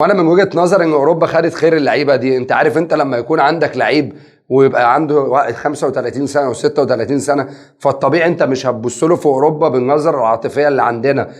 وانا من وجهة نظري ان اوروبا خدت خير اللعيبه دي. انت عارف انت لما يكون عندك لعيب ويبقى عنده 35 سنه و36 سنه، فالطبيعي انت مش هتبص له في اوروبا بالنظره العاطفيه اللي عندنا.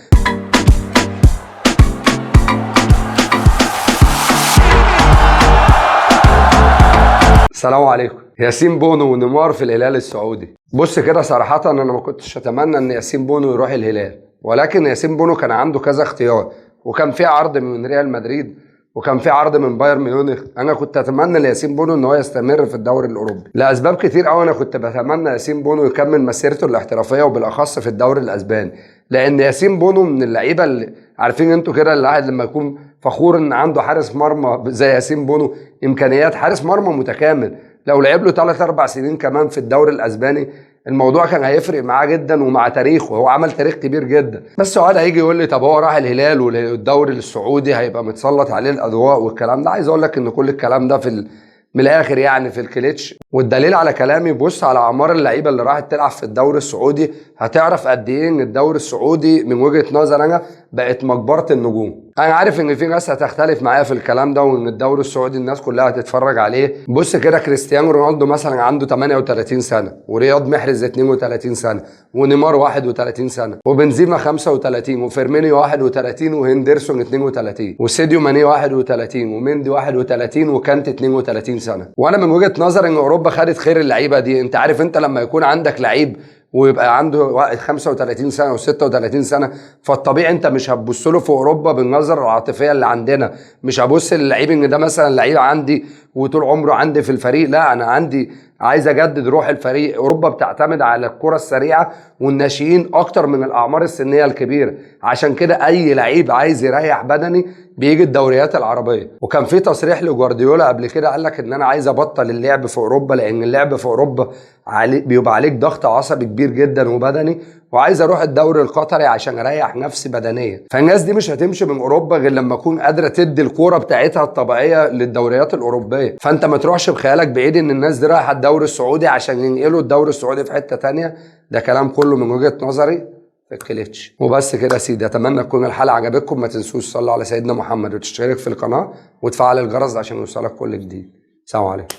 السلام عليكم. ياسين بونو ونيمار في الهلال السعودي. بص كده صراحه انا ما كنتش اتمنى ان ياسين بونو يروح الهلال، ولكن ياسين بونو كان عنده كذا اختيار، وكان في عرض من ريال مدريد وكان في عرض من بايرن ميونخ. انا كنت اتمنى لياسين بونو ان هو يستمر في الدوري الاوروبي لاسباب كتير قوي. انا كنت بتمنى ياسين بونو يكمل مسيرته الاحترافيه وبالاخص في الدوري الاسباني، لان ياسين بونو من اللعيبه اللي عارفين انتوا كده، الواحد لما يكون فخور ان عنده حارس مرمى زي ياسين بونو، امكانيات حارس مرمى متكامل، لو لعب له 3 4 سنين كمان في الدوري الاسباني الموضوع كان هيفرق معاه جدا ومع تاريخه. هو عمل تاريخ كبير جدا. بس سؤال هيجي يقول لي طب هو راح الهلال والدوري السعودي هيبقى متسلط عليه الاضواء والكلام ده. عايز اقول لك ان كل الكلام ده من الاخر يعني في الكليتش. والدليل على كلامي بص على اعمار اللعيبه اللي راحت تلعب في الدوري السعودي، هتعرف قد ايه ان الدوري السعودي من وجهه نظر انا بقت مقبره النجوم. انا عارف ان في ناس هتختلف معايا في الكلام ده، وان الدوري السعودي الناس كلها هتتفرج عليه. بص كده كريستيانو رونالدو مثلا عنده 38 سنه، ورياض محرز 32 سنه، ونيمار 31 سنه، وبنزيما 35، وفيرمينيو 31، وهندرسون 32، وسيديو ماني 31، ومندي 31، وكانت 32 سنه. وانا من وجهه نظري ان اوروبا خدت خير اللعيبه دي. انت عارف انت لما يكون عندك لعيب ويبقى عنده 35 سنه و36 سنه، فالطبيعي انت مش هتبص له في اوروبا بالنظره العاطفيه اللي عندنا. مش هبص للعيب ان ده مثلا لعيب عندي وطول عمره عندي في الفريق، لا، انا عندي عايز اجدد روح الفريق. اوروبا بتعتمد على الكره السريعه والناشئين اكتر من الاعمار السنيه الكبيره، عشان كده اي لعيب عايز يريح بدني بيجي الدوريات العربيه. وكان في تصريح لجوارديولا قبل كده قال لك ان انا عايز ابطل اللعب في اوروبا، لان اللعب في اوروبا بيبقى عليك ضغط عصبي كبير جدا وبدني، وعايز اروح الدوري القطري عشان اريح نفسي بدنيا. فالناس دي مش هتمشي من اوروبا غير لما تكون قادره تدي الكوره بتاعتها الطبيعيه للدوريات الاوروبيه. فانت ما تروحش بخيالك بعيد ان الناس دي رايحه الدوري السعودي عشان ينقلوا الدوري السعودي في حته تانية. ده كلام كله من وجهه نظري في الكليتش. وبس كده يا سيدي، اتمنى تكون الحلقه عجبتكم. ما تنسوش تصلوا على سيدنا محمد وتشترك في القناه وتفعل الجرس عشان يوصلك كل جديد. سلام عليكم.